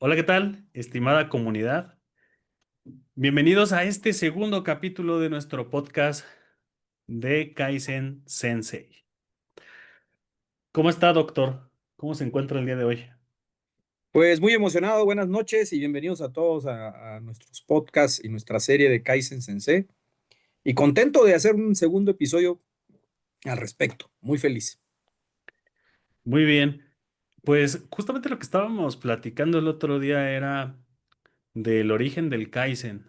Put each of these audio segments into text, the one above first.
Hola, ¿qué tal, estimada comunidad? Bienvenidos a este segundo capítulo de nuestro podcast de Kaizen Sensei. ¿Cómo está, doctor? ¿Cómo se encuentra el día de hoy? Pues muy emocionado, buenas noches y bienvenidos a todos a nuestros podcasts y nuestra serie de Kaizen Sensei. Y contento de hacer un segundo episodio al respecto, muy feliz. Muy bien. Pues justamente lo que estábamos platicando el otro día era del origen del Kaizen.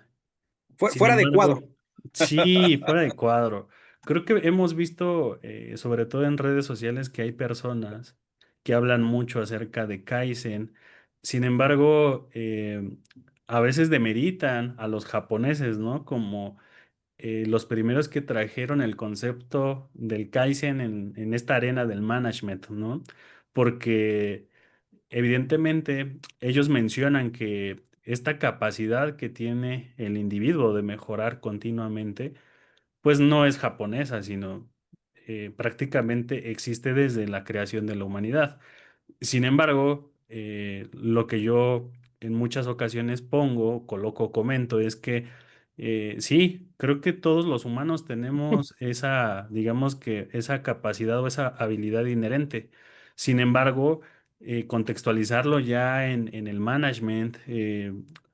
Sin Fuera de cuadro. embargo, sí, fuera de cuadro. Creo que hemos visto, sobre todo en redes sociales, que hay personas que hablan mucho acerca de Kaizen. Sin embargo, a veces demeritan a los japoneses, ¿no? Como los primeros que trajeron el concepto del Kaizen en esta arena del management, ¿no? Porque evidentemente, ellos mencionan que esta capacidad que tiene el individuo de mejorar continuamente, pues no es japonesa, sino prácticamente existe desde la creación de la humanidad. Sin embargo, lo que yo en muchas ocasiones pongo, coloco, comento, es que sí, creo que todos los humanos tenemos esa, digamos que esa capacidad o esa habilidad inherente. Sin embargo, contextualizarlo ya en el management,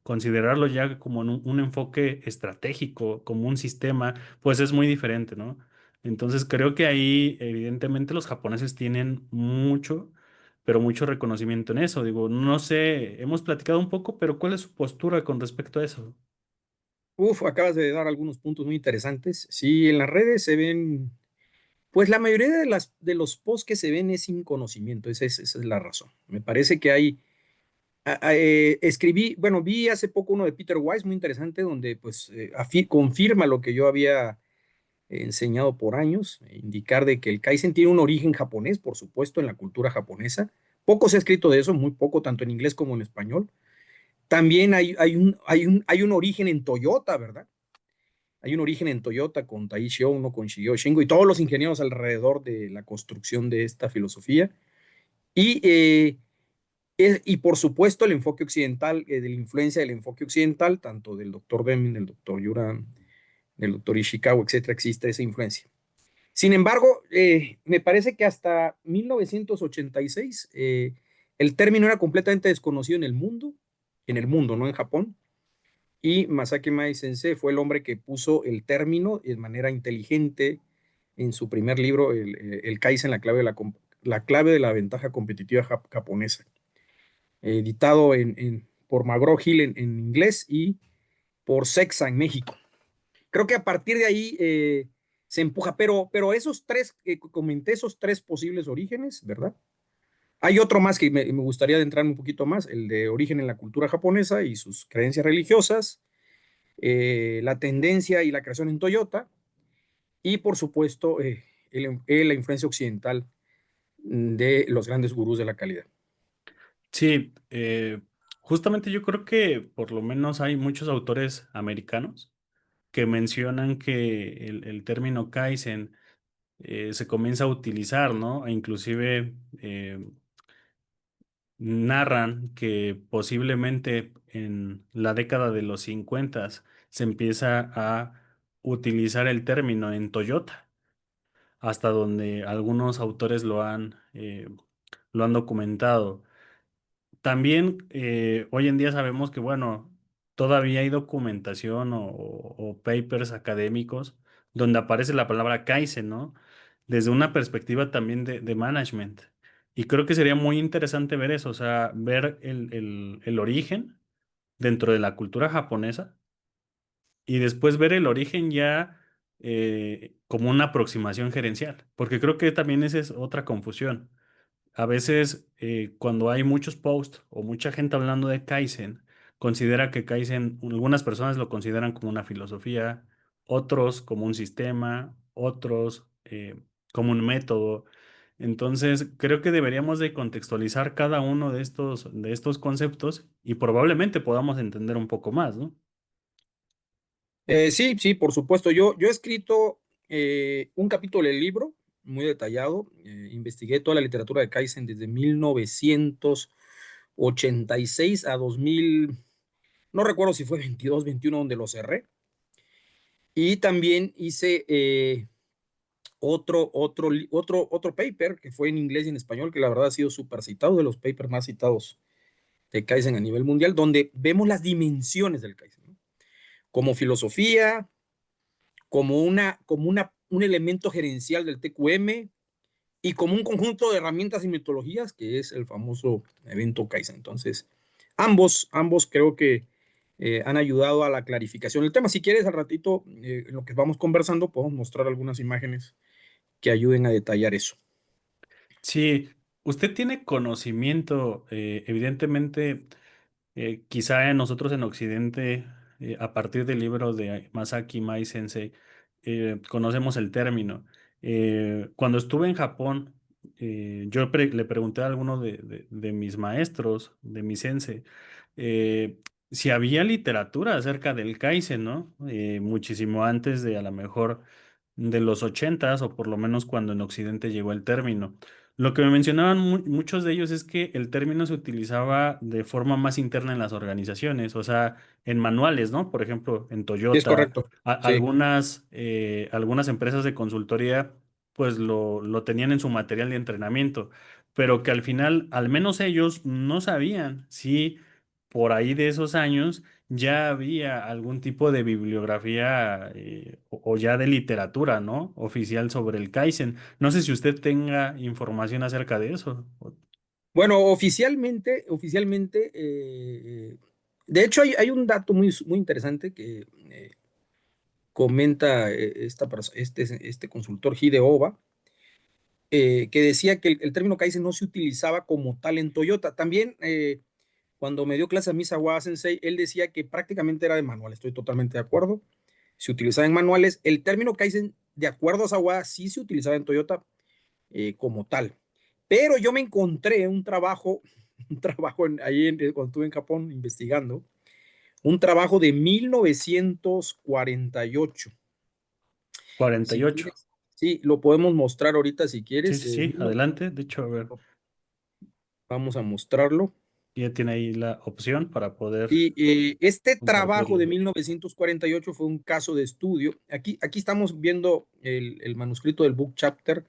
considerarlo ya como en un enfoque estratégico, como un sistema, pues es muy diferente, ¿no? Entonces creo que ahí evidentemente los japoneses tienen mucho, pero mucho reconocimiento en eso. Digo, no sé, hemos platicado un poco, pero ¿cuál es su postura con respecto a eso? Acabas de dar algunos puntos muy interesantes. Sí, en las redes se ven, pues la mayoría de los posts que se ven es sin conocimiento, esa es la razón. Me parece que hay, escribí, bueno, vi hace poco uno de Peter Wise muy interesante donde pues confirma lo que yo había enseñado por años, indicar de que el Kaizen tiene un origen japonés, por supuesto, en la cultura japonesa. Poco se ha escrito de eso, muy poco, tanto en inglés como en español. También hay un origen en Toyota, ¿verdad? Hay un origen en Toyota con Taiichi Ohno, con Shigeo Shingo y todos los ingenieros alrededor de la construcción de esta filosofía. Y, y por supuesto el enfoque occidental, de la influencia del enfoque occidental, tanto del doctor Deming, del doctor Yuran, del doctor Ishikawa, etcétera, existe esa influencia. Sin embargo, me parece que hasta 1986 el término era completamente desconocido en el mundo, no en Japón. Y Masaki Mai Sensei fue el hombre que puso el término de manera inteligente en su primer libro, el Kaizen, la clave de la ventaja competitiva japonesa, editado por McGraw-Hill en inglés y por Sexa en México. Creo que a partir de ahí se empuja, pero esos tres, comenté esos tres posibles orígenes, ¿verdad? Hay otro más que me gustaría adentrarme un poquito más, el de origen en la cultura japonesa y sus creencias religiosas, la tendencia y la creación en Toyota, y por supuesto la influencia occidental de los grandes gurús de la calidad. Sí, justamente yo creo que por lo menos hay muchos autores americanos que mencionan que el término Kaizen se comienza a utilizar, ¿no? E inclusive narran que posiblemente en la década de los 50 se empieza a utilizar el término en Toyota, hasta donde algunos autores lo han documentado. También hoy en día sabemos que, bueno, todavía hay documentación o papers académicos donde aparece la palabra Kaizen, ¿no? Desde una perspectiva también de management. Y creo que sería muy interesante ver eso, o sea, ver el origen dentro de la cultura japonesa y después ver el origen ya como una aproximación gerencial, porque creo que también esa es otra confusión. A veces, cuando hay muchos posts o mucha gente hablando de Kaizen, considera que Kaizen, algunas personas lo consideran como una filosofía, otros como un sistema, otros como un método. Entonces, creo que deberíamos de contextualizar cada uno de estos conceptos y probablemente podamos entender un poco más, ¿no? Sí, sí, por supuesto. Yo he escrito un capítulo del libro muy detallado. Investigué toda la literatura de Kaizen desde 1989 86 a 2000, no recuerdo si fue 22, 21 donde lo cerré. Y también hice otro paper que fue en inglés y en español, que la verdad ha sido súper citado, de los papers más citados de Kaizen a nivel mundial, donde vemos las dimensiones del Kaizen, ¿no? Como filosofía, un elemento gerencial del TQM y como un conjunto de herramientas y metodologías que es el famoso evento Kaizen. Entonces, ambos creo que han ayudado a la clarificación del tema. Si quieres, al ratito, en lo que vamos conversando, podemos mostrar algunas imágenes que ayuden a detallar eso. Sí, usted tiene conocimiento, evidentemente. Quizá nosotros en Occidente, a partir del libro de Masaki Mai Sensei, conocemos el término. Cuando estuve en Japón, le pregunté a alguno de mis maestros, de mi sensei, eh, si había literatura acerca del Kaizen, ¿no? Muchísimo antes de a lo mejor de los ochentas, o por lo menos cuando en Occidente llegó el término. Lo que me mencionaban muchos de ellos es que el término se utilizaba de forma más interna en las organizaciones, o sea, en manuales, ¿no? Por ejemplo, en Sí, es Toyota, correcto. Sí. algunas empresas de consultoría, pues lo tenían en su material de entrenamiento, pero que al final, al menos ellos no sabían si por ahí de esos años ya había algún tipo de bibliografía, o ya de literatura, ¿no? Oficial sobre el Kaizen. No sé si usted tenga información acerca de eso. Bueno, de hecho hay un dato muy interesante que comenta este consultor Hide que decía que el término Kaizen no se utilizaba como tal en Toyota. También cuando me dio clase a mí Sawada Sensei, él decía que prácticamente era de manual, estoy totalmente de acuerdo. Se utilizaba en manuales. El término Kaizen, de acuerdo a Sawada, sí se utilizaba en Toyota como tal. Pero yo me encontré un trabajo, cuando estuve en Japón investigando, un trabajo de 1948. Cuarenta Si y ocho. quieres, sí, lo podemos mostrar ahorita si Sí, quieres. sí, sí, adelante. De hecho, a ver, Vamos a mostrarlo. ya tiene ahí la opción para poder Y este trabajo de compartirlo. 1948 fue un caso de estudio. Aquí estamos viendo el manuscrito del book chapter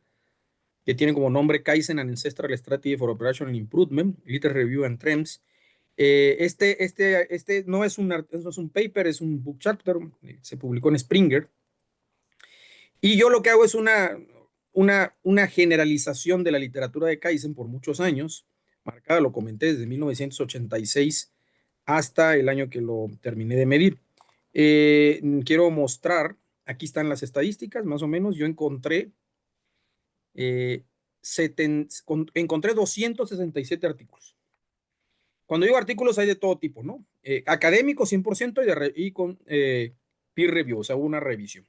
que tiene como nombre Kaizen and Ancestral Strategy for Operational Improvement, Literature Review and Trends. Este no es un paper, es un book chapter, se publicó en Springer. Y yo lo que hago es una generalización de la literatura de Kaizen por muchos años, marcada, lo comenté, desde 1986 hasta el año que lo terminé de medir. Quiero mostrar, aquí están las estadísticas, más o menos, yo eh, encontré 267 artículos. Cuando digo artículos hay de todo tipo, ¿no? Académicos 100% y con peer review, o sea, una revisión.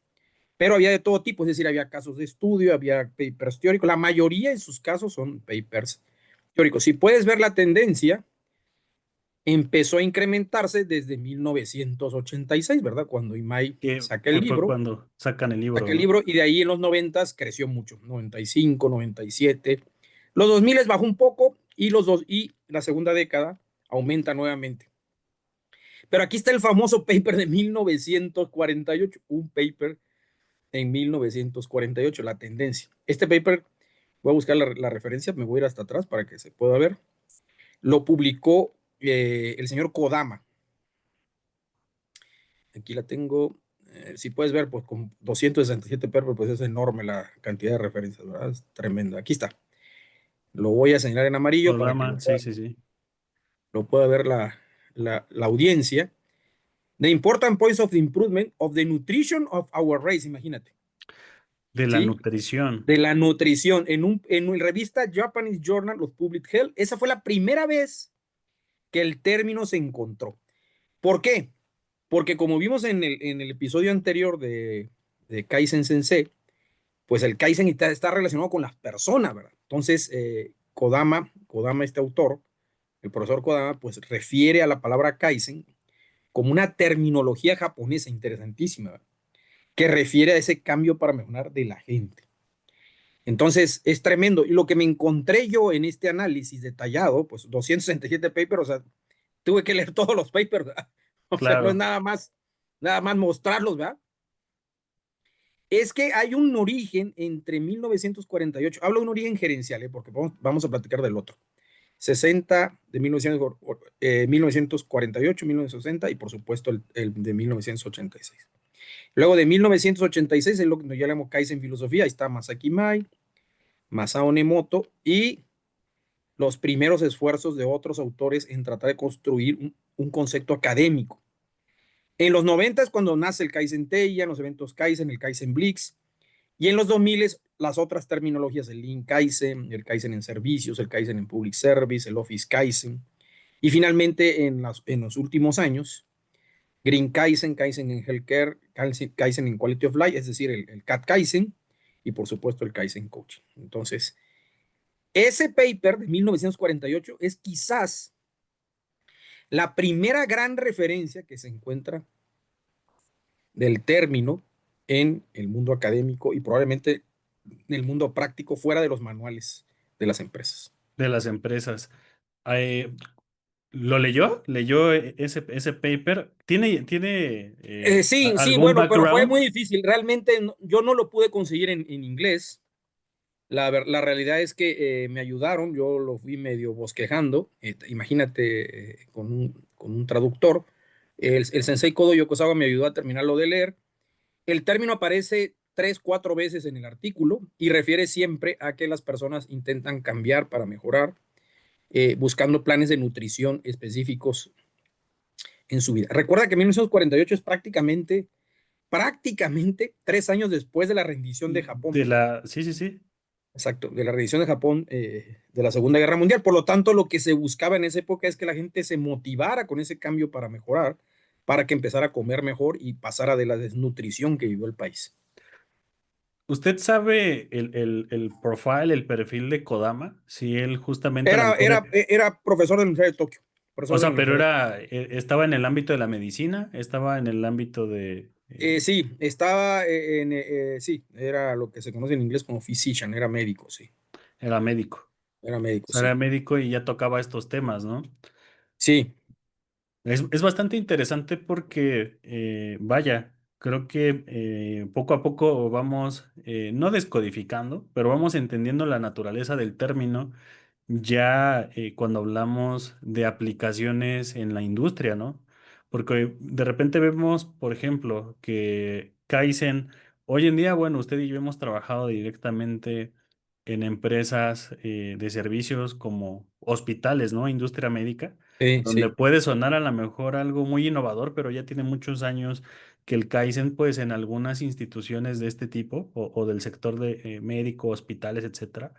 Pero había de todo tipo, es decir, había casos de estudio, había papers teóricos, la mayoría en sus casos son papers teóricos. Si puedes ver la tendencia, empezó a incrementarse desde 1986, ¿verdad? Cuando Imai Que fue cuando sacan el libro, saca el ¿no? libro y de ahí en los 90 creció mucho, 95, 97. Los 2000 bajó un poco y la segunda década aumenta nuevamente. Pero aquí está el famoso paper de 1948, un paper en 1948, la tendencia. Este paper, voy a buscar la referencia, me voy a ir hasta atrás para que se pueda ver. Lo publicó el señor Kodama. Aquí la tengo. Si puedes ver, pues con 267 papers, pues es enorme la cantidad de referencias, ¿verdad? Es tremenda. Aquí está. Lo voy a señalar en amarillo para que Kodama, sí, sí, sí. lo pueda ver la audiencia. The important points of the improvement of the nutrition of our race, imagínate. De la ¿Sí? nutrición. De la nutrición en una revista Japanese Journal of Public Health. Esa fue la primera vez que el término se encontró. ¿Por qué? Porque como vimos en el episodio anterior de Kaizen Sensei, pues el Kaizen está relacionado con las personas, ¿verdad? Entonces, Kodama, este autor, el profesor Kodama, pues refiere a la palabra Kaizen como una terminología japonesa interesantísima, ¿verdad? Que refiere a ese cambio para mejorar de la gente. Entonces, es tremendo. Y lo que me encontré yo en este análisis detallado, pues 267 papers, o sea, tuve que leer todos los papers, ¿verdad? O sea, no es Claro, nada más mostrarlos, ¿verdad? Es que hay un origen entre 1948, hablo de un origen gerencial, porque vamos a platicar del otro. 60 de 1948, 1960 y por supuesto el de 1986. Luego de 1986 es lo que ya llamamos Kaizen Filosofía, ahí está Masaki Mai, Masao Nemoto y los primeros esfuerzos de otros autores en tratar de construir un concepto académico. En los 90 es cuando nace el Kaizen Teiya, los eventos Kaizen, el Kaizen Blitz, y en los 2000 las otras terminologías, el Lean Kaizen, el Kaizen en servicios, el Kaizen en public service, el Office Kaizen, y finalmente en los últimos años, Green Kaizen, Kaizen en Healthcare, Kaizen en Quality of Life, es decir, el CAT Kaizen, y por supuesto el Kaizen Coaching. Entonces, ese paper de 1948 es quizás la primera gran referencia que se encuentra del término en el mundo académico y probablemente en el mundo práctico fuera de los manuales de las empresas. de las empresas. Eh, ¿Lo leyó? ¿Leyó ese paper? ¿Tiene Sí, algún bueno, pero fue background? muy difícil. Realmente yo no lo pude conseguir en inglés. La realidad es que me ayudaron, yo lo fui medio bosquejando. Imagínate con un traductor. El sensei Kodo Yokosawa me ayudó a terminarlo de leer. El término aparece tres, cuatro veces en el artículo y refiere siempre a que las personas intentan cambiar para mejorar, buscando planes de nutrición específicos en su vida. Recuerda que 1948 es prácticamente 3 años después de la rendición de Japón. Sí, sí, sí. Exacto, de la rendición de Japón de la Segunda Guerra Mundial. Por lo tanto, lo que se buscaba en esa época es que la gente se motivara con ese cambio para mejorar, para que empezara a comer mejor y pasara de la desnutrición que vivió el país. ¿Usted sabe el profile, el perfil de Kodama? Si él justamente a lo mejor, Era profesor de la Universidad de Tokio, o profesor de la sea, pero Universidad de era, estaba en el ámbito de la medicina, estaba en el ámbito de, Sí, estaba sí, era lo que se conoce en inglés como physician, era médico, sí, era médico. era O médico, sea, era sí. médico y ya tocaba estos temas, ¿no? Sí, Es bastante interesante porque, vaya, creo que poco a poco vamos, no descodificando, pero vamos entendiendo la naturaleza del término ya cuando hablamos de aplicaciones en la industria, ¿no? Porque de repente vemos, por ejemplo, que Kaizen, hoy en día, bueno, usted y yo hemos trabajado directamente en empresas de servicios como hospitales, ¿no? Industria médica, sí, donde sí, puede sonar a lo mejor algo muy innovador, pero ya tiene muchos años que el Kaizen, pues en algunas instituciones de este tipo o del sector de médico, hospitales, etcétera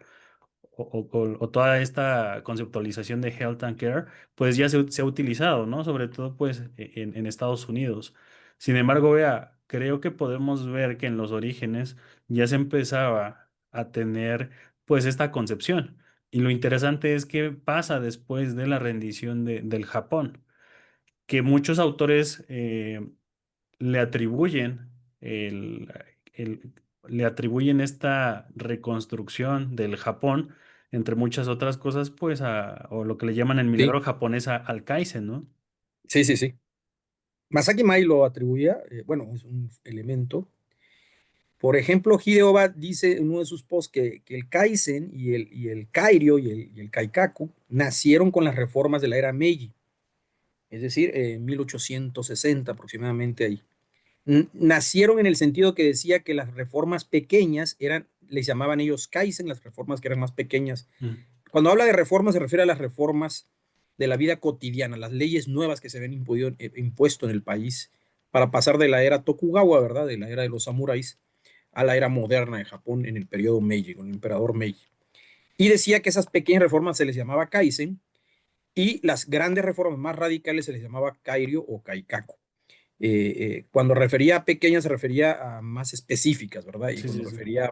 o toda esta conceptualización de health and care, pues ya se ha utilizado, ¿no? Sobre todo, pues, en Estados Unidos. Sin embargo, vea, creo que podemos ver que en los orígenes ya se empezaba a tener, pues, esta concepción. Y lo interesante es que pasa después de la rendición del Japón, que muchos autores le atribuyen el, el- le atribuyen esta reconstrucción del Japón, entre muchas otras cosas, pues o lo que le llaman el sí, milagro japonés al Kaizen, ¿no? sí, sí, sí. Masaki Mai lo atribuía, bueno, es un elemento. Por ejemplo, Hideo Oba dice en uno de sus posts que el Kaizen y el Kairio y el Kaikaku nacieron con las reformas de la era Meiji, es decir, en 1860 aproximadamente ahí. Nacieron en el sentido que decía que las reformas pequeñas les llamaban ellos Kaizen, las reformas que eran más pequeñas. Mm. Cuando habla de reformas se refiere a las reformas de la vida cotidiana, las leyes nuevas que se habían impuesto en el país para pasar de la era Tokugawa, ¿verdad? De la era de los samuráis a la era moderna de Japón en el periodo Meiji, con el emperador Meiji. Y decía que esas pequeñas reformas se les llamaba Kaizen y las grandes reformas más radicales se les llamaba Kairio o Kaikaku. Cuando refería a pequeñas se refería a más específicas, ¿verdad? Y Sí, cuando sí, sí. refería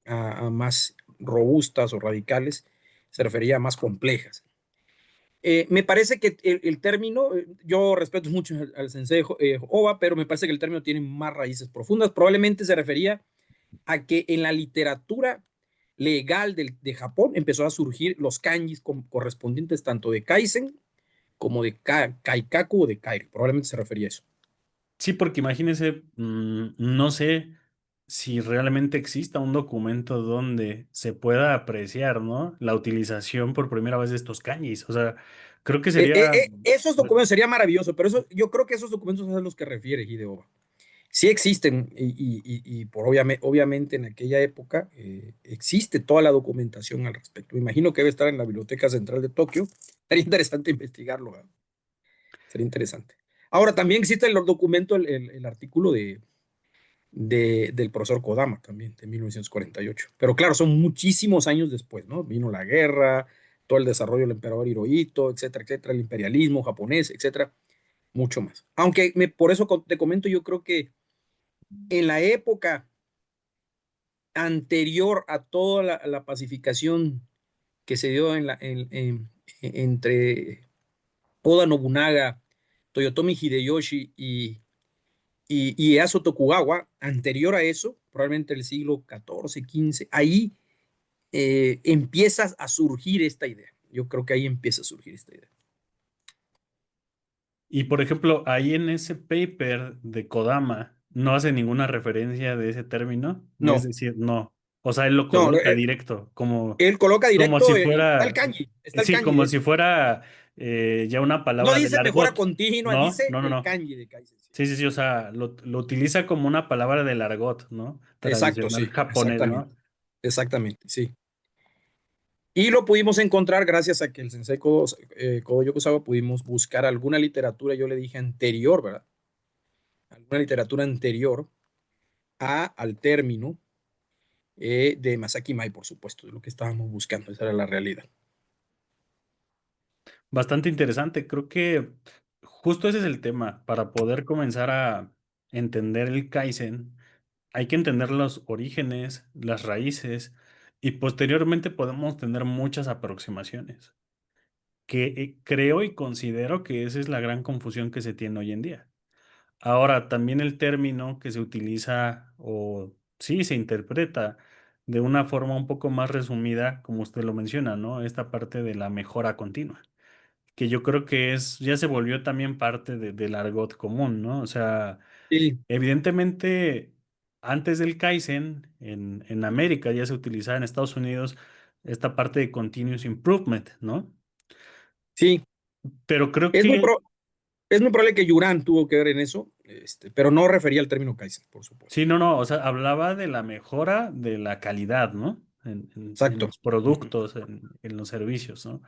a más robustas o radicales, se refería a más complejas. Me parece que el término, yo respeto mucho al sensei Oba, pero me parece que el término tiene más raíces profundas. Probablemente se refería a que en la literatura legal de Japón, empezó a surgir los kanjis correspondientes tanto de Kaizen como de Kaikaku o de Kairi. Probablemente se refería a eso. Sí, porque imagínense, no sé si realmente exista un documento donde se pueda apreciar, ¿no? La utilización por primera vez de estos kanjis. O sea, creo que sería... Esos documentos sería maravilloso, pero eso, yo creo que esos documentos son a los que refiere Hideo. Sí existen y por obviamente en aquella época existe toda la documentación al respecto. Me imagino que debe estar en la Biblioteca Central de Tokio. Sería interesante investigarlo, ¿verdad? Sería interesante. Ahora, también existe el documento, el artículo del profesor Kodama también, de 1948. Pero claro, son muchísimos años después, ¿no? Vino la guerra, todo el desarrollo del emperador Hirohito, etcétera, etcétera, el imperialismo japonés, etcétera, mucho más. Aunque por eso te comento, yo creo que en la época anterior a toda la pacificación que se dio entre Oda Nobunaga, Toyotomi Hideyoshi y Ieyasu Tokugawa, anterior a eso, probablemente el siglo XIV, XV, ahí empieza a surgir esta idea. Yo creo que ahí empieza a surgir esta idea. Y por ejemplo, ahí en ese paper de Kodama no hace ninguna referencia de ese término. Es No, decir, no. O sea, él lo no, coloca directo, él coloca como directo, si está el fuera, kanji, está el sí, kanji, como de si hecho. fuera ya una No palabra del dice mejora argot. continua, No, dice no, no, el no. kanji de Kaizen. Sí. Sí, sí, sí, o sea, lo utiliza como una palabra del argot, ¿no? Exacto, Tradicional sí, japonés, exactamente. ¿no? Exactamente, sí. Y lo pudimos encontrar gracias a que el sensei Kodo Yokosawa pudimos buscar alguna literatura, yo le dije anterior, ¿verdad? Alguna literatura anterior al término de Masaki Mai, por supuesto, de lo que estábamos buscando, esa era la realidad. Bastante interesante. Creo que justo ese es el tema. Para poder comenzar a entender el Kaizen, hay que entender los orígenes, las raíces, y posteriormente podemos tener muchas aproximaciones, que creo y considero que esa es la gran confusión que se tiene hoy en día. Ahora, también el término que se utiliza o sí se interpreta de una forma un poco más resumida, como usted lo menciona, ¿no? Esta parte de la mejora continua, que yo creo que ya se volvió también parte del argot común, ¿no? O sea, Sí, evidentemente, antes del Kaizen, en América ya se utilizaba en Estados Unidos esta parte de continuous improvement, ¿no? sí, Pero creo es muy, que pro- es muy probable que Yuran tuvo que ver en eso, pero no refería al término Kaizen, por supuesto. sí, no, no, o sea, hablaba de la mejora de la calidad, ¿no? En Exacto. los Ujú. productos, en los servicios, ¿no?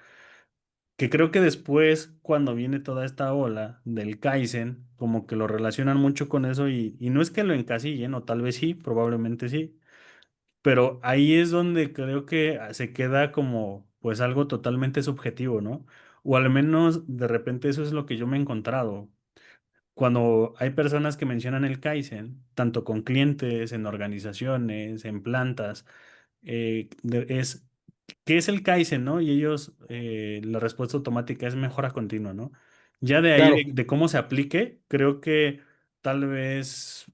Que creo que después, cuando viene toda esta ola del Kaizen, como que lo relacionan mucho con eso y no es que lo encasillen, o tal vez sí, probablemente sí, pero ahí es donde creo que se queda como pues algo totalmente subjetivo, ¿no? O al menos de repente eso es lo que yo me he encontrado. Cuando hay personas que mencionan el Kaizen, tanto con clientes, en organizaciones, en plantas, es ¿qué es el Kaizen, no? Y ellos, la respuesta automática es mejora continua, ¿no? Ya de ahí, Claro, de cómo se aplique, creo que tal vez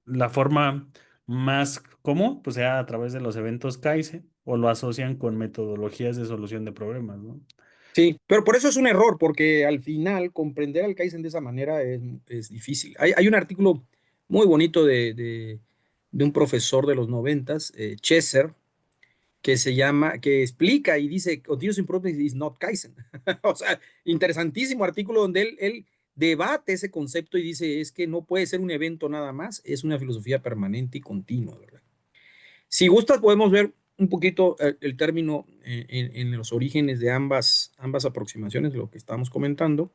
la forma más común, pues sea a través de los eventos Kaizen o lo asocian con metodologías de solución de problemas, ¿no? sí, pero por eso es un error, porque al final comprender al Kaizen de esa manera es difícil. Hay un artículo muy bonito de un profesor de los noventas, Chesser, que explica y dice, Continuous Improvement is not Kaizen. O sea, interesantísimo artículo donde él debate ese concepto y dice, es que no puede ser un evento nada más, es una filosofía permanente y continua, ¿verdad? Si gustas, podemos ver un poquito el término en los orígenes de ambas aproximaciones, lo que estábamos comentando,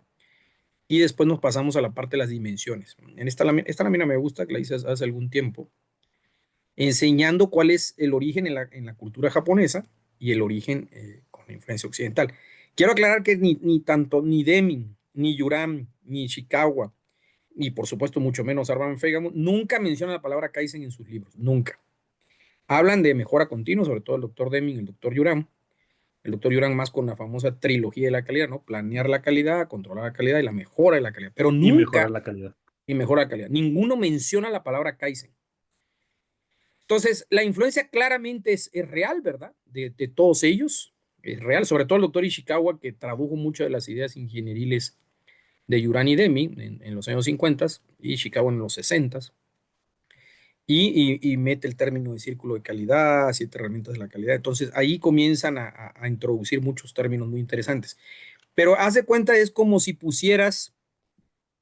y después nos pasamos a la parte de las dimensiones. Esta lámina me gusta, que la hice hace algún tiempo, enseñando cuál es el origen en la cultura japonesa y el origen con la influencia occidental. Quiero aclarar que ni tanto ni Deming, ni Yuram, ni Ishikawa, ni por supuesto mucho menos Arban Feigamon, nunca mencionan la palabra Kaizen en sus libros, nunca. Hablan de mejora continua, sobre todo el doctor Deming, el doctor Yuram más con la famosa trilogía de la calidad, ¿no? Planear la calidad, controlar la calidad y la mejora de la calidad, pero Y mejorar nunca la calidad. y mejora la calidad. Ninguno menciona la palabra Kaizen. Entonces, la influencia claramente es real, ¿verdad? De todos ellos, es real, sobre todo el doctor Ishikawa, que tradujo muchas de las ideas ingenieriles de Yurani Demi en los años 50 y Ishikawa en los 60 y mete el término de círculo de calidad, 7 herramientas de la calidad. Entonces, ahí comienzan a introducir muchos términos muy interesantes. Pero haz de cuenta, es como si pusieras,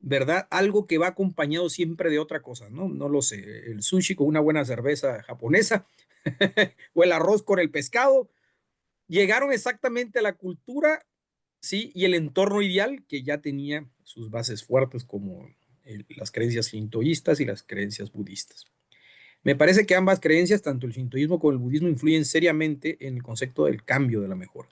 ¿verdad? Algo que va acompañado siempre de otra cosa, ¿no? No lo sé, el sushi con una buena cerveza japonesa o el arroz con el pescado. Llegaron exactamente a la cultura, sí, y el entorno ideal que ya tenía sus bases fuertes como las creencias shintoístas y las creencias budistas. Me parece que ambas creencias, tanto el shintoísmo como el budismo, influyen seriamente en el concepto del cambio de la mejora.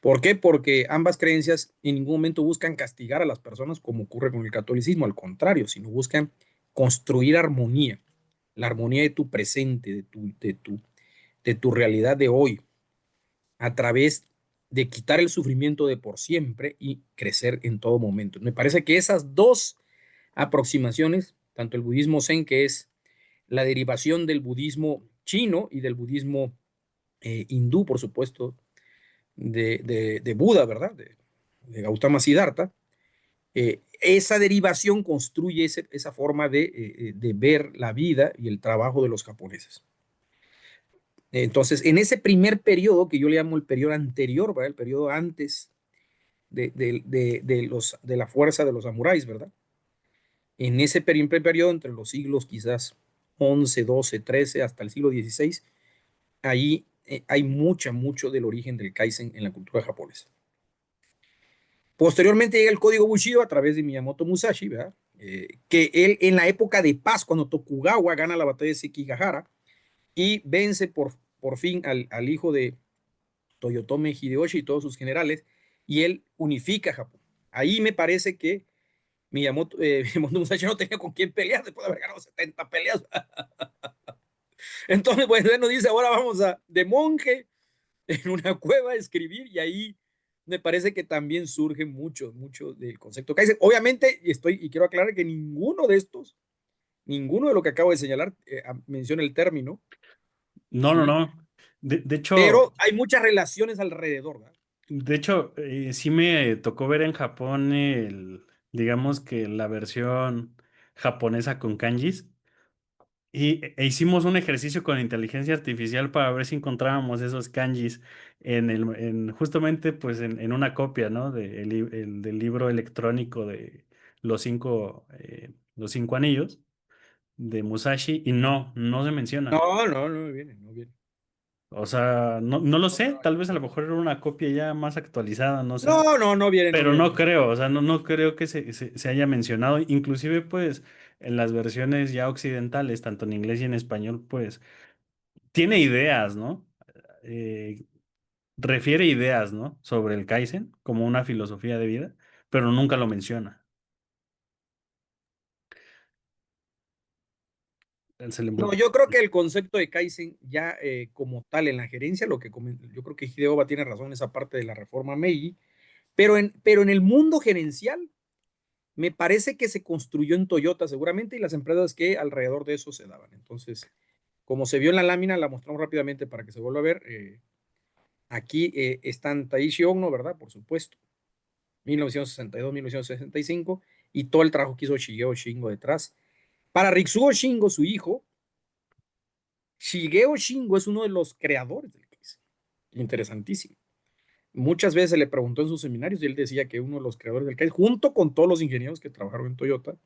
¿Por qué? Porque ambas creencias en ningún momento buscan castigar a las personas como ocurre con el catolicismo, al contrario, sino buscan construir armonía, la armonía de tu presente, de tu realidad de hoy, a través de quitar el sufrimiento de por siempre y crecer en todo momento. Me parece que esas dos aproximaciones, tanto el budismo zen, que es la derivación del budismo chino y del budismo hindú, por supuesto, de Buda, ¿verdad? De Gautama Siddhartha, esa derivación construye esa forma de ver la vida y el trabajo de los japoneses. Entonces, en ese primer periodo, que yo le llamo el periodo anterior, ¿verdad? El periodo antes de la fuerza de los samuráis, ¿verdad? En ese primer periodo, entre los siglos quizás 11, 12, 13, hasta el siglo XVI, ahí hay mucho del origen del Kaizen en la cultura japonesa. Posteriormente llega el código Bushido a través de Miyamoto Musashi, ¿verdad? Que él en la época de paz, cuando Tokugawa gana la batalla de Sekigahara y vence por fin al hijo de Toyotomi Hideyoshi y todos sus generales, y él unifica Japón. Ahí me parece que Miyamoto Musashi no tenía con quién pelear después de haber ganado 70 peleas. Entonces, pues él nos dice, ahora vamos de monje en una cueva a escribir, y ahí me parece que también surge mucho del concepto Kaizen. Obviamente, y quiero aclarar que ninguno de lo que acabo de señalar menciona el término, No, no, ¿sí? no. De hecho, Pero hay muchas relaciones alrededor, ¿verdad? sí me tocó ver en Japón digamos que la versión japonesa con kanjis. E hicimos un ejercicio con inteligencia artificial para ver si encontrábamos esos kanjis justamente pues en una copia, ¿no? Del libro electrónico de los cinco anillos de Musashi y no se menciona. No viene, no viene. O sea, no lo sé, tal vez a lo mejor era una copia ya más actualizada, no sé. No viene, no Pero viene. no creo, o sea, no creo que se haya mencionado. Inclusive pues en las versiones ya occidentales, tanto en inglés y en español, pues tiene ideas, ¿no? Eh, refiere ideas, ¿no? Sobre el Kaizen como una filosofía de vida, pero nunca lo menciona. Se le No, mu- yo creo que el concepto de Kaizen ya como tal en la gerencia, yo creo que Hideo Oba tiene razón en esa parte de la reforma Meiji, pero en el mundo gerencial me parece que se construyó en Toyota seguramente y las empresas que alrededor de eso se daban. Entonces, como se vio en la lámina, la mostramos rápidamente para que se vuelva a ver. Aquí están Taishi Ono, ¿verdad? Por supuesto, 1962, 1965, y todo el trabajo que hizo Shigeo Shingo detrás. Para Ritsuo Shingo, su hijo, Shigeo Shingo es uno de los creadores del Kaizen. Interesantísimo. Muchas veces se le preguntó en sus seminarios y él decía que uno de los creadores del Kaizen, junto con todos los ingenieros que trabajaron en Toyota,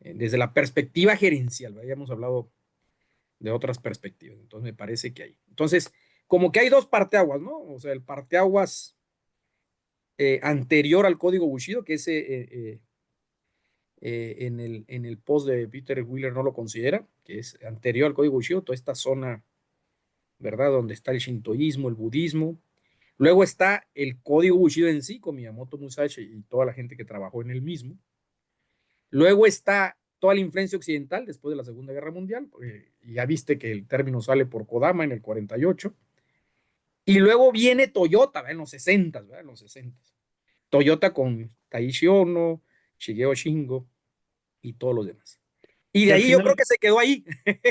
desde la perspectiva gerencial, ¿verdad? Ya hemos hablado de otras perspectivas, entonces me parece que hay. Entonces, como que hay dos parteaguas, ¿no? O sea, el parteaguas anterior al código Bushido, que ese en el post de Peter Wheeler no lo considera, que es anterior al código Bushido, toda esta zona, ¿verdad? Donde está el shintoísmo, el budismo. Luego está el código Bushido en sí, con Miyamoto Musashi y toda la gente que trabajó en el mismo. Luego está toda la influencia occidental después de la Segunda Guerra Mundial. Ya viste que el término sale por Kodama en el 48. Y luego viene Toyota, ¿verdad? En los 60, ¿verdad? En los 60. Toyota con Taishi Ono, Shigeo Shingo y todos los demás. Y Que de al ahí yo creo final, que se quedó ahí,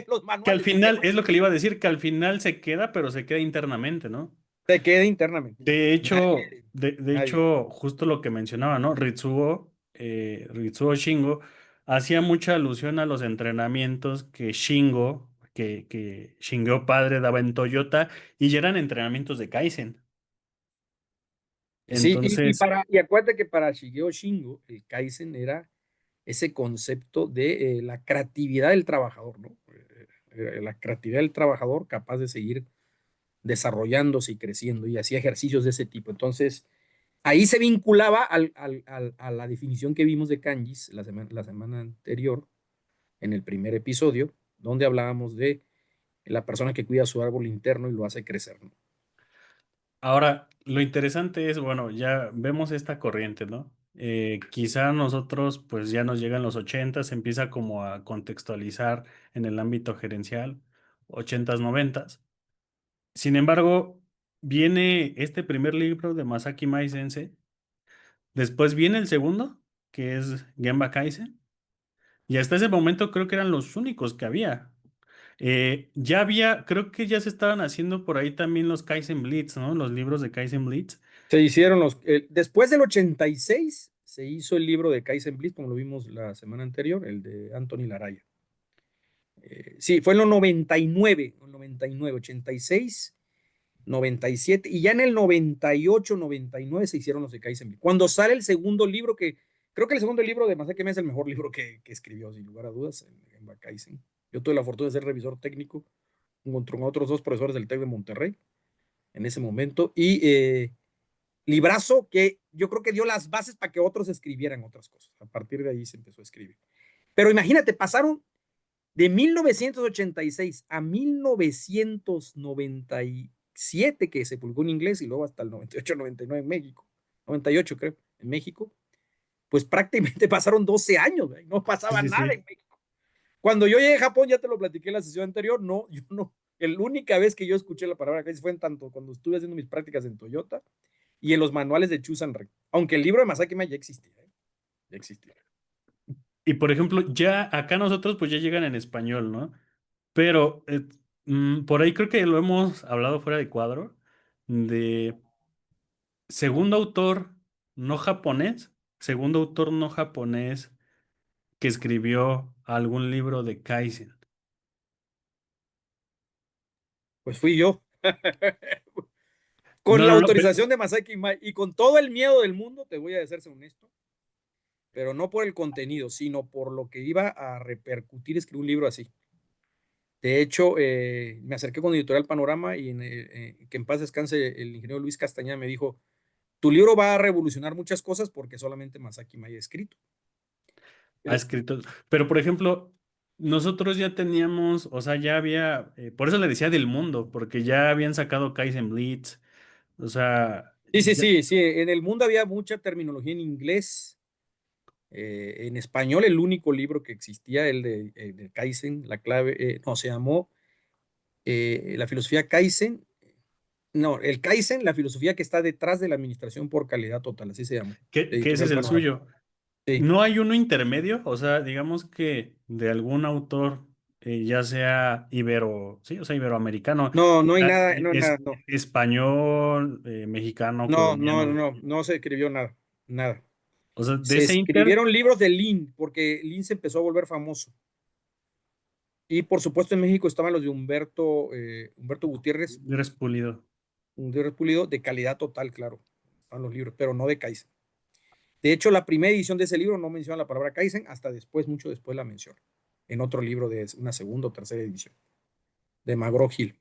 los que al manuales, se final, quedó es ahí. lo que le iba a decir, que al final se queda, pero se queda internamente, ¿no? Se queda internamente. De hecho, Nadie, de nadie. hecho, justo lo que mencionaba, ¿no? Ritsuo Shingo, hacía mucha alusión a los entrenamientos que que Shingeo padre daba en Toyota, y ya eran entrenamientos de Kaizen. Sí, Entonces, y acuérdate que para Shigeo Shingo, el Kaizen era ese concepto de la creatividad del trabajador, ¿no? La creatividad del trabajador capaz de seguir desarrollándose y creciendo y hacía ejercicios de ese tipo. Entonces, ahí se vinculaba a la definición que vimos de kanjis la semana anterior, en el primer episodio, donde hablábamos de la persona que cuida su árbol interno y lo hace crecer, ¿no? ahora, lo interesante es, bueno, ya vemos esta corriente, ¿no? Quizá a nosotros, pues ya nos llegan los 80, se empieza como a contextualizar en el ámbito gerencial, 80s, 90s. Sin embargo, viene este primer libro de Masaki Mai Sensei, después viene el segundo, que es Genba Kaizen, y hasta ese momento creo que eran los únicos que había. Ya había, creo que ya se estaban haciendo por ahí también los Kaizen Blitz, ¿no? Los libros de Kaizen Blitz. Se hicieron después del 86 se hizo el libro de Kaizen Blitz, como lo vimos la semana anterior, el de Anthony Laraya. Sí, fue en los 99, 99, 86, 97, y ya en el 98, 99 se hicieron los de Kaizen Blitz. Cuando sale el segundo libro, que creo que el segundo libro de Masaki es el mejor libro que escribió, sin lugar a dudas, en Kaizen. Yo tuve la fortuna de ser revisor técnico con otros dos profesores del TEC de Monterrey en ese momento, y librazo que yo creo que dio las bases para que otros escribieran otras cosas. A partir de ahí se empezó a escribir. Pero imagínate, pasaron de 1986 a 1997, que se publicó en inglés, y luego hasta el 98, 99 en México, 98 creo, en México, pues prácticamente pasaron 12 años, ¿eh? No Sí, pasaba sí, nada sí. en México. Cuando yo llegué a Japón, ya te lo platiqué en la sesión anterior, no, yo no, la única vez que yo escuché la palabra crisis fue en tanto cuando estuve haciendo mis prácticas en Toyota y en los manuales de Chusan, aunque el libro de Masaki Ma ya existía, ¿eh? Ya existía. Y por ejemplo, ya acá nosotros pues ya llegan en español, ¿no? Pero por ahí creo que lo hemos hablado fuera de cuadro, de segundo autor no japonés, segundo autor no japonés que escribió algún libro de Kaizen. Pues fui yo. Con No, la no, no, autorización de Masaki Ma y con todo el miedo del mundo, te voy a decirse honesto, pero no por el contenido, sino por lo que iba a repercutir escribir un libro así. De hecho, me acerqué con Editorial Panorama y que en paz descanse el ingeniero Luis Castañeda me dijo, tu libro va a revolucionar muchas cosas porque solamente Masaki Ma ha escrito. ha Pero, escrito. Pero por ejemplo, nosotros ya teníamos, o sea, ya había, por eso le decía del mundo, porque ya habían sacado Kaizen Blitz, o sea, sí, sí, ya- sí, sí, en el mundo había mucha terminología en inglés. En español, el único libro que existía, de Kaizen, la clave, no, se llamó La filosofía Kaizen. No, el Kaizen, la filosofía que está detrás de la administración por calidad total, así se llamó. que ese Editorial es el Panorama. suyo. Sí. ¿No hay uno intermedio? O sea, digamos que de algún autor, ya sea ibero, sí, o sea, iberoamericano, No, no hay ya, nada, no hay nada, es no. español, mexicano, No, no, colombiano. no, no se escribió nada, nada. O sea, de Se ese inter, escribieron libros de Lin, porque Lin se empezó a volver famoso. Y por supuesto en México estaban los de Humberto Gutiérrez, eres pulido. Gutiérrez Pulido, de calidad total, claro. Estaban los libros, pero no de Kaizen. De hecho, la primera edición de ese libro no menciona la palabra Kaizen, hasta después, mucho después la menciona, en otro libro de una segunda o tercera edición, de Magro Gil.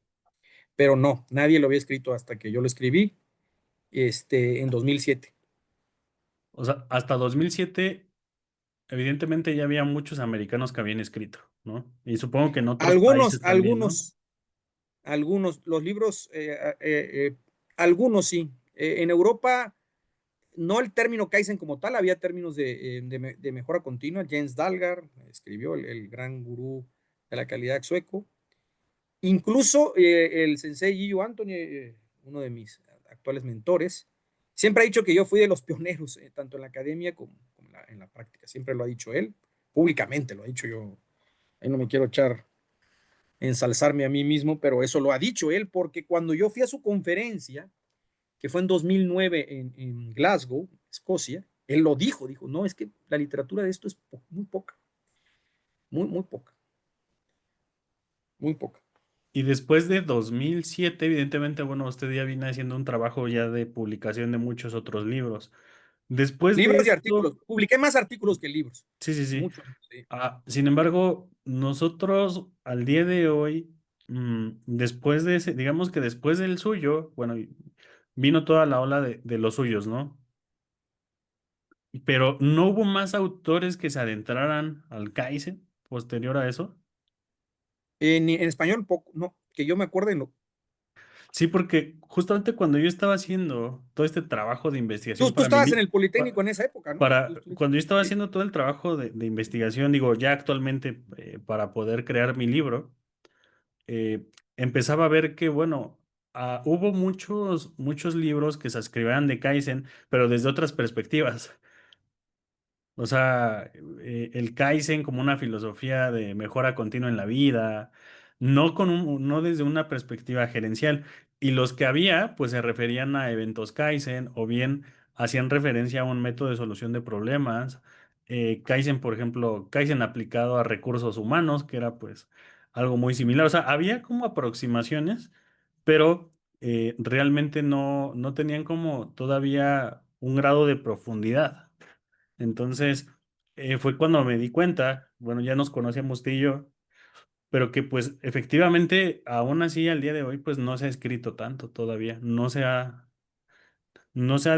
Pero no, nadie lo había escrito hasta que yo lo escribí en 2007. O sea, hasta 2007, evidentemente ya había muchos americanos que habían escrito, ¿no? Y supongo que en otros Algunos, países también, ¿no? algunos, algunos, los libros, algunos sí. En Europa, no el término Kaizen como tal, había términos de mejora continua. Jens Dalgar escribió, el gran gurú de la calidad sueco. Incluso el sensei Gillo Anthony, uno de mis actuales mentores, siempre ha dicho que yo fui de los pioneros, tanto en la academia como en la práctica. Siempre lo ha dicho él, públicamente lo ha dicho yo. ahí no me quiero ensalzarme a mí mismo, pero eso lo ha dicho él, porque cuando yo fui a su conferencia, que fue en 2009 en Glasgow, Escocia, él lo dijo, no, es que la literatura de esto es muy poca, muy poca, muy poca. Y después de 2007, evidentemente, bueno, usted ya viene haciendo un trabajo ya de publicación de muchos otros libros. Después de Libros y esto, artículos, publiqué más artículos que libros, sí, sí, sí. muchos, sí. Sin embargo, nosotros al día de hoy, después de ese, digamos que después del suyo, bueno, vino toda la ola de los suyos, ¿no? Pero no hubo más autores que se adentraran al Kaizen posterior a eso. En español, poco, no, que yo me acuerde, no. Sí, porque justamente cuando yo estaba haciendo todo este trabajo de investigación Tú para mi estabas en libro, el Politécnico en esa época, ¿no? para, Tú estuviste, cuando yo estaba sí. haciendo todo el trabajo de investigación, digo, ya actualmente para poder crear mi libro, empezaba a ver que, bueno, hubo muchos libros que se escribían de Kaizen, pero desde otras perspectivas. O sea, el Kaizen como una filosofía de mejora continua en la vida, no desde una perspectiva gerencial. Y los que había, pues se referían a eventos Kaizen o bien hacían referencia a un método de solución de problemas. Kaizen, por ejemplo, Kaizen aplicado a recursos humanos, que era pues algo muy similar. O sea, había como aproximaciones, pero realmente no tenían como todavía un grado de profundidad. Entonces, fue cuando me di cuenta, bueno, ya nos conocíamos usted y yo, pero que pues efectivamente, aún así al día de hoy, pues no se ha escrito tanto todavía, no se ha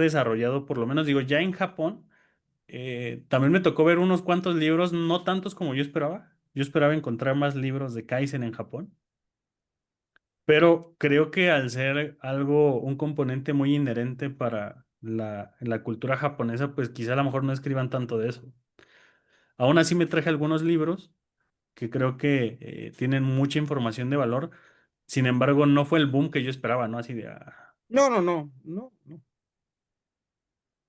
desarrollado, por lo menos digo, ya en Japón, también me tocó ver unos cuantos libros, no tantos como yo esperaba encontrar más libros de Kaizen en Japón, pero creo que al ser algo, un componente muy inherente para la cultura japonesa, pues quizá a lo mejor no escriban tanto de eso. Aún así me traje algunos libros que creo que tienen mucha información de valor. Sin embargo, no fue el boom que yo esperaba, ¿no? Así de, No.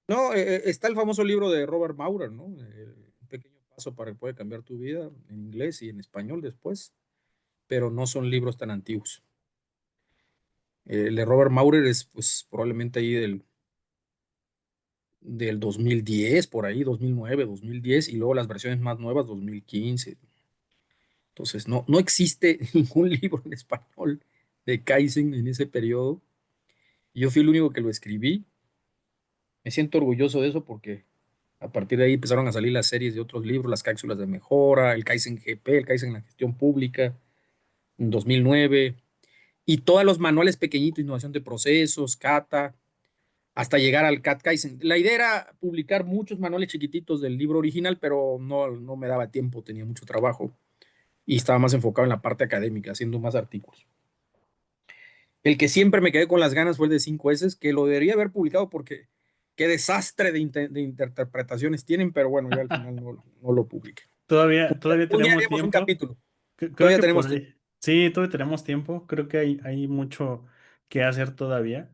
No, está el famoso libro de Robert Maurer, ¿no? Un pequeño paso para que puede cambiar tu vida en inglés y en español después, pero no son libros tan antiguos. El de Robert Maurer es pues probablemente ahí del 2010, por ahí, 2009, 2010, y luego las versiones más nuevas, 2015. Entonces, no existe ningún libro en español de Kaizen en ese periodo. Yo fui el único que lo escribí. Me siento orgulloso de eso porque a partir de ahí empezaron a salir las series de otros libros, las cápsulas de mejora, el Kaizen GP, el Kaizen en la gestión pública, en 2009, y todos los manuales pequeñitos, innovación de procesos, Kata, hasta llegar al Cat Kaizen. La idea era publicar muchos manuales chiquititos del libro original, pero no me daba tiempo, tenía mucho trabajo y estaba más enfocado en la parte académica, haciendo más artículos. El que siempre me quedé con las ganas fue el de 5 S, que lo debería haber publicado porque qué desastre de interpretaciones tienen, pero bueno, ya al final no lo publiqué. todavía Un día tenemos haremos un tiempo. capítulo. Creo Todavía que por tenemos tiempo. ahí. Sí, todavía tenemos tiempo. Creo que hay mucho que hacer todavía.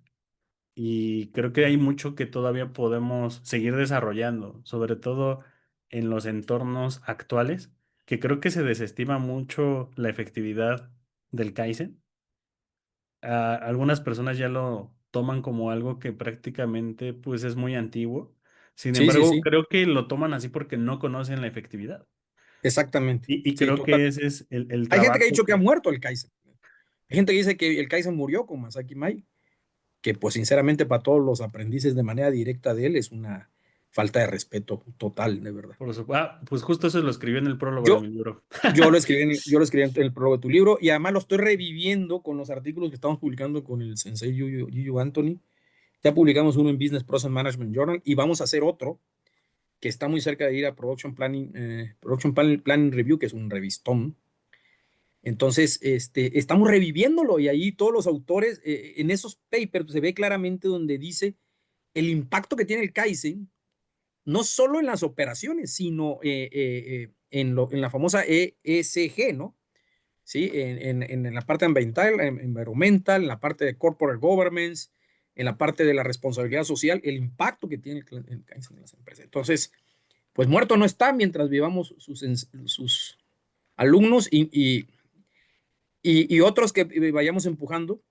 Y creo que hay mucho que todavía podemos seguir desarrollando, sobre todo en los entornos actuales, que creo que se desestima mucho la efectividad del Kaizen. Algunas personas ya lo toman como algo que prácticamente pues es muy antiguo. Sin Sí, sí, embargo, sí. creo que lo toman así porque no conocen la efectividad. Exactamente. Y Sí, creo que total. ese es el Hay gente que ha trabajo dicho que ha que, muerto el Kaizen. Hay gente que dice que el Kaizen murió con Masaki Mai, que pues sinceramente para todos los aprendices de manera directa de él es una falta de respeto total, de verdad. pues justo eso lo escribió en el prólogo de Yo, mi libro. yo lo escribí en el prólogo de tu libro y además lo estoy reviviendo con los artículos que estamos publicando con el sensei Yuyu Anthony. Ya publicamos uno en Business Process Management Journal y vamos a hacer otro que está muy cerca de ir a Production Planning Review, que es un revistón. Entonces, estamos reviviéndolo y ahí todos los autores, en esos papers se ve claramente donde dice el impacto que tiene el Kaizen, no solo en las operaciones, sino en la famosa ESG, ¿no? ¿Sí? En la parte ambiental, en la parte de corporate governance, en la parte de la responsabilidad social, el impacto que tiene el Kaizen en las empresas. Entonces, pues muerto no está mientras vivamos sus alumnos y otros que vayamos empujando,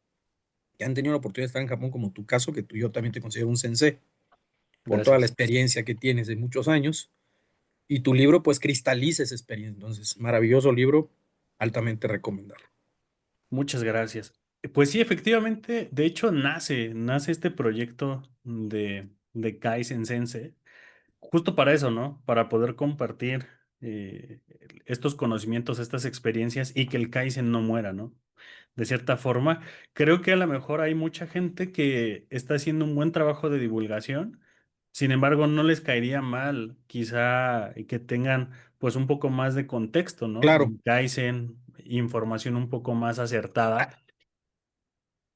que han tenido la oportunidad de estar en Japón, como tu caso, que tú, yo también te considero un sensei por toda la Gracias. experiencia que tienes de muchos años. Y tu libro, pues, cristaliza esa experiencia. Entonces, maravilloso libro, altamente recomendable. Muchas gracias. Pues sí, efectivamente, de hecho nace este proyecto de Kaizen Sense, justo para eso, ¿no? Para poder compartir eh, estos conocimientos, estas experiencias y que el Kaizen no muera, ¿no? De cierta forma, creo que a lo mejor hay mucha gente que está haciendo un buen trabajo de divulgación, sin embargo, no les caería mal quizá que tengan pues un poco más de contexto, ¿no? Claro. Del Kaizen, información un poco más acertada.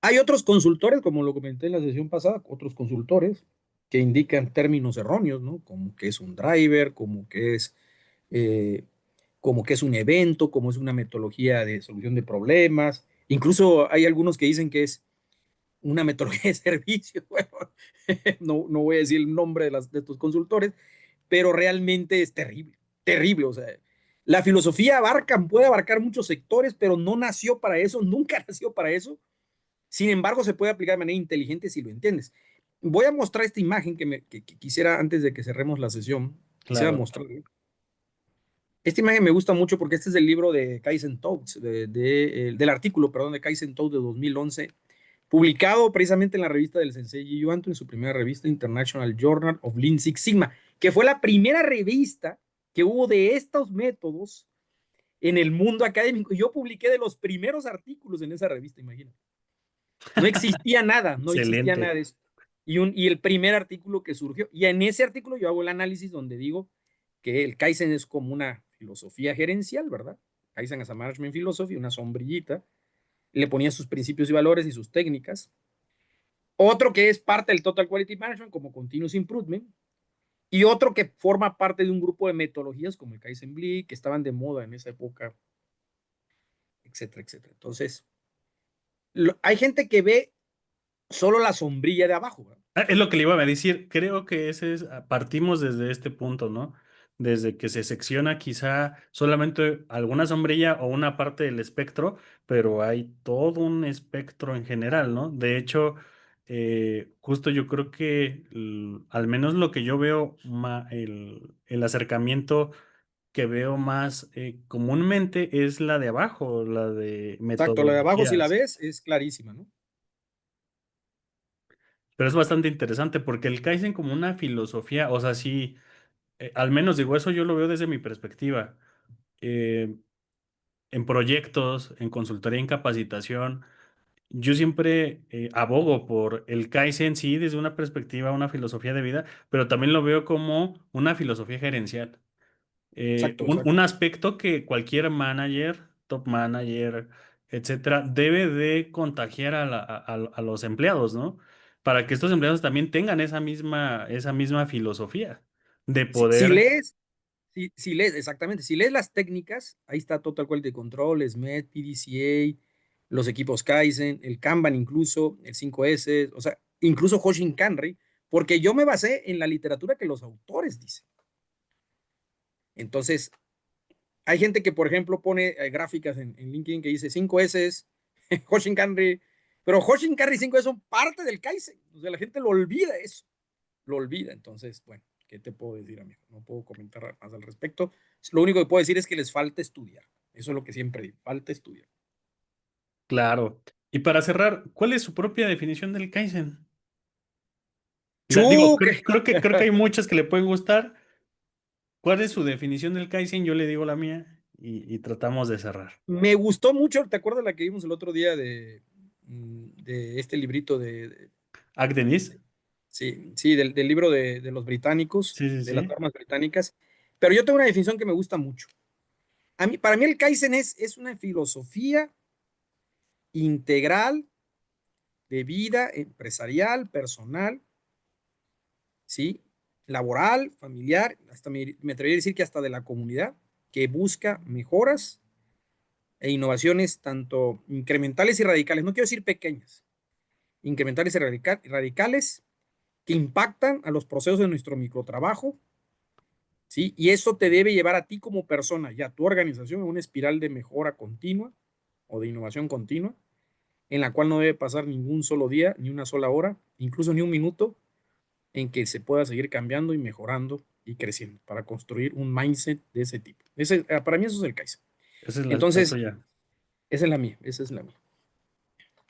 Hay otros consultores, como lo comenté en la sesión pasada, otros consultores que indican términos erróneos, ¿no? Como que es un driver, eh, como que es un evento, como es una metodología de solución de problemas. Incluso hay algunos que dicen que es una metodología de servicio. Bueno, no voy a decir el nombre de estos consultores, pero realmente es terrible, terrible. O sea, la filosofía puede abarcar muchos sectores, pero no nació para eso, nunca nació para eso. Sin embargo, se puede aplicar de manera inteligente si lo entiendes. Voy a mostrar esta imagen que quisiera, antes de que cerremos la sesión, quisiera Claro. mostrar. Esta imagen me gusta mucho porque este es el libro de Kaizen Talks, del artículo, perdón, de Kaizen Talks de 2011, publicado precisamente en la revista del Sensei Jiyu Anto, en su primera revista, International Journal of Lean Six Sigma, que fue la primera revista que hubo de estos métodos en el mundo académico. Yo publiqué de los primeros artículos en esa revista, imagínate. No existía nada, no existía nada Excelente. de eso. Y el primer artículo que surgió, y en ese artículo yo hago el análisis donde digo que el Kaizen es como una filosofía gerencial, ¿verdad? Kaizen as a Management Philosophy, una sombrillita, le ponía sus principios y valores y sus técnicas. Otro que es parte del Total Quality Management como Continuous Improvement, y otro que forma parte de un grupo de metodologías como el Kaizen Blee, que estaban de moda en esa época, etcétera, etcétera. Entonces, hay gente que ve solo la sombrilla de abajo, ¿verdad? Es lo que le iba a decir. Creo que partimos desde este punto, ¿no? Desde que se secciona quizá solamente alguna sombrilla o una parte del espectro, pero hay todo un espectro en general, ¿no? De hecho, justo yo creo que al menos lo que yo veo, el acercamiento que veo más comúnmente es la de abajo, la de Exacto, la de abajo, si la metodologías. ves, es clarísima, ¿no? Pero es bastante interesante porque el Kaizen como una filosofía, o sea, sí, al menos digo eso yo lo veo desde mi perspectiva. Eh, en proyectos, en consultoría, en capacitación, yo siempre abogo por el Kaizen, sí, desde una perspectiva, una filosofía de vida, pero también lo veo como una filosofía gerencial. Exacto, Un exacto. aspecto que cualquier manager, top manager, etcétera, debe de contagiar a los empleados, ¿no? Para que estos empleados también tengan esa misma filosofía de Si poder. lees, si lees, exactamente, si lees las técnicas, ahí está Total Quality Control, SMED, PDCA, los equipos Kaizen, el Kanban incluso, el 5S, o sea, incluso Hoshin Kanri, porque yo me basé en la literatura que los autores dicen. Entonces, hay gente que, por ejemplo, pone gráficas en LinkedIn que dice 5S, Hoshin Kanri, pero Hoshin Kanri y 5S son parte del Kaizen. O sea, la gente lo olvida eso. Lo olvida. Entonces, bueno, ¿qué te puedo decir, amigo? No puedo comentar más al respecto. Lo único que puedo decir es que les falta estudiar. Eso es lo que siempre digo, falta estudiar. Claro. Y para cerrar, ¿cuál es su propia definición del Kaizen? Digo, Chuque. creo que hay muchas que le pueden gustar. ¿Cuál es su definición del Kaizen? Yo le digo la mía y tratamos de cerrar. Me gustó mucho, ¿te acuerdas la que vimos el otro día de este librito ¿Agdenis? sí, sí, del libro de los británicos, Sí, sí, de las sí. normas británicas? Pero yo tengo una definición que me gusta mucho. Para mí el Kaizen es una filosofía integral de vida empresarial, personal, ¿sí? Laboral, familiar, hasta me atrevería a decir que hasta de la comunidad, que busca mejoras e innovaciones tanto incrementales y radicales, no quiero decir pequeñas, incrementales y radicales, que impactan a los procesos de nuestro microtrabajo ¿sí? Y eso te debe llevar a ti como persona y a tu organización a una espiral de mejora continua o de innovación continua, en la cual no debe pasar ningún solo día, ni una sola hora, incluso ni un minuto, en que se pueda seguir cambiando y mejorando y creciendo para construir un mindset de ese tipo. Para mí eso es el Kaizen. Esa es la Entonces, tuya. esa es la mía, esa es la mía.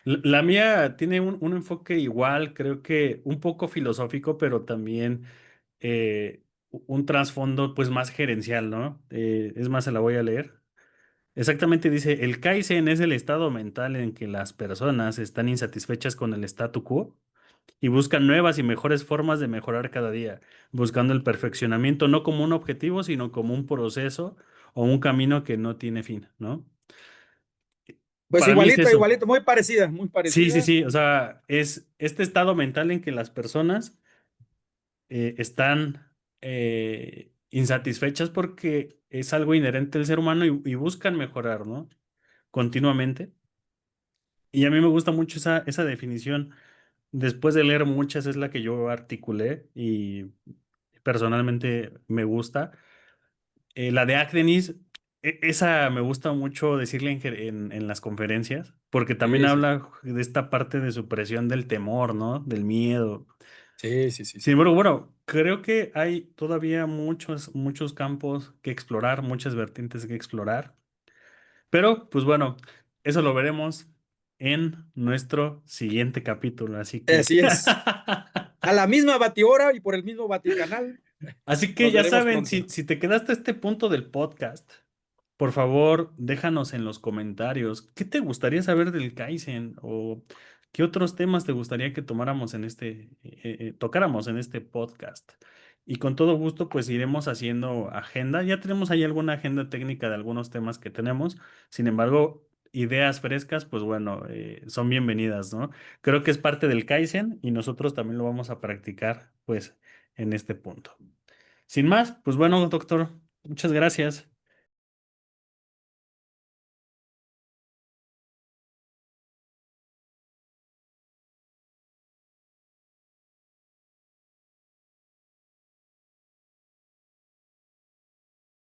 La mía tiene un enfoque igual, creo que un poco filosófico, pero también un trasfondo pues más gerencial, ¿no? Es más, se la voy a leer. Exactamente dice, el Kaizen es el estado mental en que las personas están insatisfechas con el statu quo y buscan nuevas y mejores formas de mejorar cada día, buscando el perfeccionamiento no como un objetivo, sino como un proceso o un camino que no tiene fin, ¿no? Pues Para mí es igualito, eso. igualito, muy parecida, muy Sí, sí, parecida. sí. O sea, es este estado mental en que las personas están insatisfechas porque es algo inherente al ser humano y buscan mejorar, ¿no? Continuamente. Y a mí me gusta mucho esa definición. Después de leer muchas, es la que yo articulé y personalmente me gusta. La de Actenis, esa me gusta mucho decirle en las conferencias, porque también Sí, sí, habla de esta parte de supresión del temor, ¿no? Del miedo. sí, sí, sí, Sin sí. embargo, bueno, creo que hay todavía muchos campos que explorar, muchas vertientes que explorar. Pero, pues bueno, eso lo veremos en nuestro siguiente capítulo. Así que, Así es. A la misma batihora y por el mismo baticanal, así que nos ya veremos saben, pronto. si te quedaste a este punto del podcast, por favor, déjanos en los comentarios qué te gustaría saber del Kaizen o qué otros temas te gustaría que tomáramos tocáramos en este podcast. Y con todo gusto, pues iremos haciendo agenda. Ya tenemos ahí alguna agenda técnica de algunos temas que tenemos. Sin embargo, ideas frescas, pues bueno, son bienvenidas, ¿no? Creo que es parte del Kaizen y nosotros también lo vamos a practicar, pues, en este punto. Sin más, pues bueno, doctor, muchas gracias.